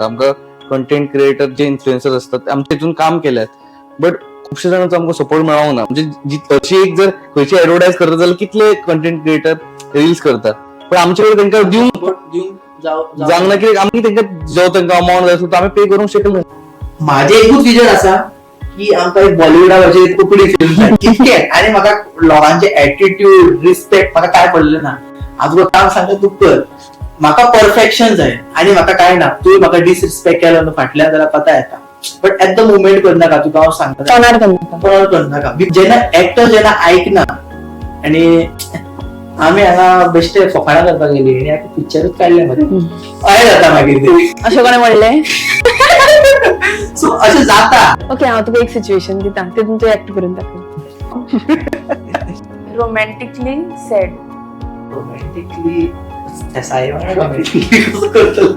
शकता. आमकां content creator जे इन्फ्लुएन्सर असतात आमच्या हितून काम केल्यात, बट खुबशे जाणांचो आमकां सपोर्ट मेळोंक ना. म्हणजे अशी एक जर खंयची एडवर्टायज करता जाल्यार कितले कंटेंट क्रिएटर रील्स करतात, पण आमचे कडेन तांकां दिवंक जावंक ना, कित्याक आमी तांकां जो तांकां अमावंट जाय तो आमी पे करूंक शकना. माझे एकूच विजन असा की आमकां एक बॉलिवूडाचे कोंकणी फिल्म जाय इतके, आनी म्हाका लोकांचे एटीट्यूड रिस्पेक्ट म्हाका काय पडलें ना. हांव तुका काम सांगता तूं कर, म्हाका परफेक्शन जाय आनी म्हाका काय ना. तुवें म्हाका डिसरिस्पेक्ट केलो न्हू फाटल्यान जाल्यार पता येता, बट एट द मुमेंट करनाका. तुका हांव सांगता कोणाक करनाका. जेन्ना एक्टर जेन्ना आयकना आनी आमी हांगा बेश्टे फकाणां करपाक गेली आनी आतां पिक्चरूच काडलें मरे अशें जाता मागीर ते. अशें कोणें म्हणलें? सो अशें जाता. ओके, हांव तुका एक सिच्युएशन दिता, तितून तूं एक्ट करून दाखय. रोमॅन्टिकली सॅड. रोमॅन्टिकली कसं करतलो?